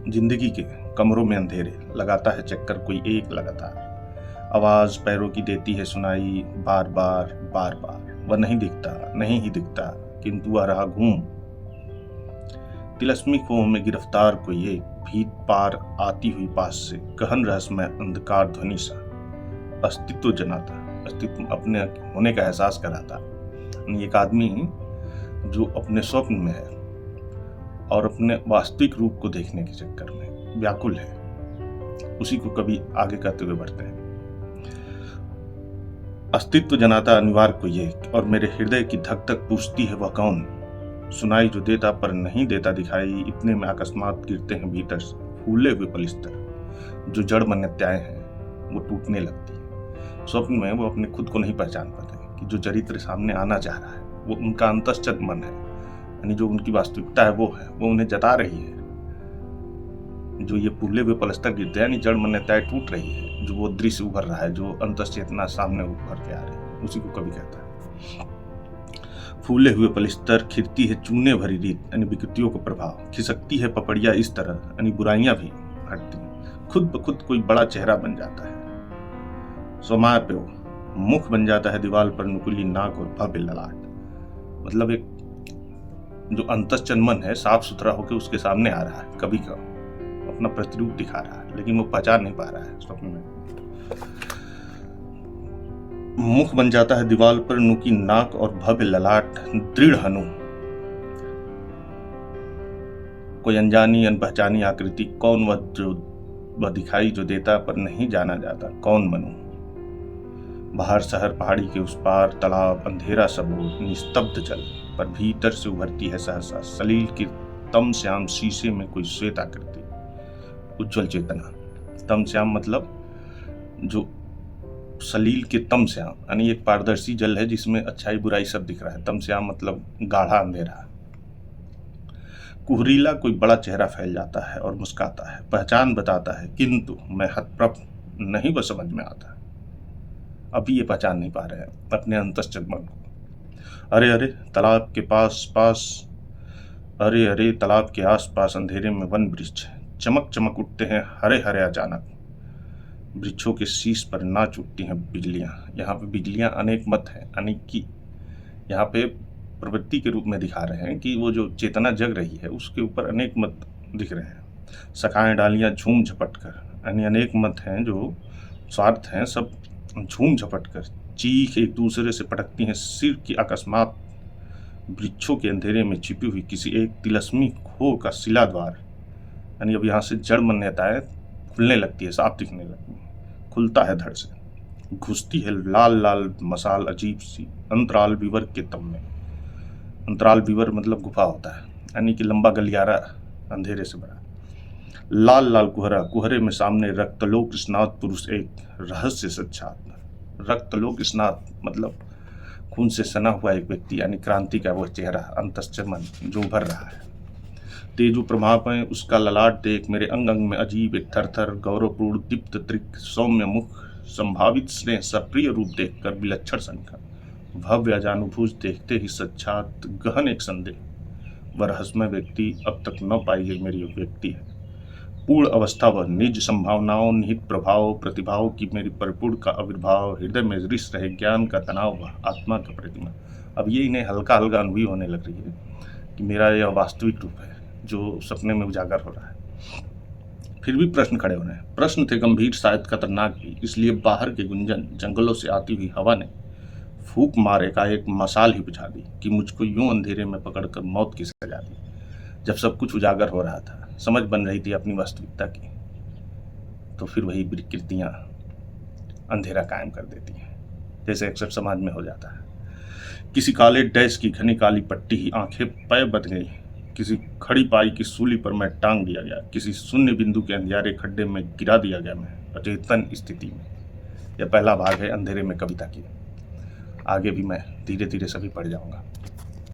जिंदगी के कमरों में अंधेरे लगाता है चक्कर कोई एक लगातार। आवाज पैरों की देती है सुनाई बार बार बार बार। वह नहीं दिखता नहीं ही दिखता किंतु आ रहा घूम। तिलस्मी खोह में गिरफ्तार कोई एक भीत पार आती हुई पास से गहन रहस्यमय अंधकार ध्वनि सा अस्तित्व जनाता, अस्तित्व अपने होने का एहसास कराता। एक आदमी जो अपने स्वप्न में है और अपने वास्तविक रूप को देखने के चक्कर में व्याकुल है, उसी को कभी आगे करते हुए बढ़ते हैं। अस्तित्व जनाता अनिवार्य कोई एक, और मेरे हृदय की धक धक पूछती है वह कौन। सुनाई जो देता पर नहीं देता दिखाई, इतने में अकस्मात गिरते हैं भीतर से फूले हुए पलिस्तर। जो जड़ मान्यताएं हैं वो टूटने लगती है। स्वप्न में वो अपने खुद को नहीं पहचान पाते कि जो चरित्र सामने आना चाह रहा है वो उनका अंतश्चत मन है, यानी जो उनकी वास्तविकता है वो उन्हें जता रही है। जो ये फूले हुए पलस्तर गिरते हैं, यानी जड़ मान्यताएं टूट रही है, जो वो दृश्य उभर रहा है, जो अंतश्चेतना सामने उभर के आ रही है, उसी को कवि कहता है। फूले हुए पलिस्तर खिरती है चूने भरी रीत, यानी विकृतियों का प्रभाव। खिसकती है पपड़िया इस तरह, यानी बुराइयां भी हटती हैं। खुद ब खुद कोई बड़ा चेहरा बन जाता है। स्वमाय पे मुख बन जाता है दीवार पर नुकीली नाक और भव्य ललाट। मतलब एक जो अंतश्चन मन है साफ सुथरा होकर उसके सामने आ रहा है, कभी का अपना प्रतिरूप दिखा रहा है, लेकिन वो पहचान नहीं पा रहा है स्वप्न में। मुख बन जाता है दीवार पर नुकी नाक और भव्य ललाट, दृढ़ हनु। कोई अनजानी अनपहचानी आकृति, कौन वह दिखाई जो देता पर नहीं जाना जाता, कौन मनू। बाहर शहर पहाड़ी के उस पार, तालाब अंधेरा सबूर, निस्तब्ध जल पर भीतर से उभरती है सहसा सलील की तम श्याम शीशे में कोई श्वेत आकृति, उज्ज्वल चेतना। तम श्याम मतलब जो सलील के तम श्याम, यानी एक पारदर्शी जल है जिसमें अच्छाई बुराई सब दिख रहा है। तम श्याम मतलब गाढ़ा अंधेरा। कुहरीला कोई बड़ा चेहरा फैल जाता है और मुस्काता है, पहचान बताता है, किंतु मैं हतप्रभ नहीं वह समझ में आता। अभी ये पहचान नहीं पा रहे हैं अपने अंतश्चेत मन को। अरे अरे तालाब के पास पास, अरे अरे तालाब के आस पास अंधेरे में वन वृक्ष चमक चमक उठते हैं हरे हरे अचानक। वृक्षों के शीश पर नाच उठती हैं बिजलियां। यहाँ पे बिजलियां अनेक मत है, यानी कि यहाँ पे प्रवृत्ति के रूप में दिखा रहे हैं कि वो जो चेतना जग रही है उसके ऊपर अनेक मत दिख रहे हैं। सखाएं डालियां झूम झपट कर, यानी अनेक मत हैं जो स्वार्थ हैं, सब झूम झपट कर चीख एक दूसरे से पटकती हैं सिर की अकस्मात। वृक्षों के अंधेरे में छिपी हुई किसी एक तिलस्मी खो का शिला द्वार, यानी अब यहाँ से जड़ मान्यताएं खुलने लगती है, साफ दिखने लगती है। खुलता है धड़ से, घुसती है लाल लाल मसाल अजीब सी अंतराल विवर के तम में। अंतराल विवर मतलब गुफा होता है, यानी कि लंबा गलियारा अंधेरे से भरा। लाल लाल कुहरा, कुहरे में सामने रक्तलोक स्नात पुरुष एक रहस्य सच्चात। रक्तलोक स्नात मतलब खून से सना हुआ एक व्यक्ति, यानी क्रांति का वो चेहरा अंतश्चेत मन जो उभर रहा है। तेजु प्रभाव में उसका ललाट देख मेरे अंग अंग में अजीब एक थरथर गौरवपूर्ण दीप्त त्रिक सौम्य मुख संभावित स्नेह सप्रिय रूप देखकर विलक्षण संख्या भव्य अजानुभूज देखते ही सच्चात गहन एक संदेह। वह रहस्यमय व्यक्ति अब तक न पाई गई मेरी व्यक्ति है। पूर्ण अवस्था वह निज संभावनाओं निहित प्रभाव प्रतिभाव की मेरी परिपूर्ण का आविर्भाव। हृदय में रिस रहे ज्ञान का तनाव वह आत्मा का प्रतिमा। अब ये इन्हें हल्का हल्का अनुभूति होने लग रही है कि मेरा यह वास्तविक रूप है जो सपने में उजागर हो रहा है। फिर भी प्रश्न खड़े हो रहे हैं। प्रश्न थे गंभीर शायद खतरनाक भी, इसलिए बाहर के गुंजन जंगलों से आती हुई हवा ने फूक मार एकाएक मसाल ही बुझा दी कि मुझको यूं अंधेरे में पकड़कर मौत की सजा दी। जब सब कुछ उजागर हो रहा था, समझ बन रही थी अपनी वास्तविकता की, तो फिर वही विकृतियां अंधेरा कायम कर देती हैं, जैसे अक्सर समाज में हो जाता है। किसी काले डैश की घनी काली पट्टी ही आंखें पै बद गई। किसी खड़ी पाई की सूली पर मैं टांग दिया गया। किसी शून्य बिंदु के अंधियारे खड्डे में गिरा दिया गया मैं अचेतन स्थिति में। यह पहला भाग है अंधेरे में कविता की। आगे भी मैं धीरे धीरे सभी पढ़ जाऊंगा।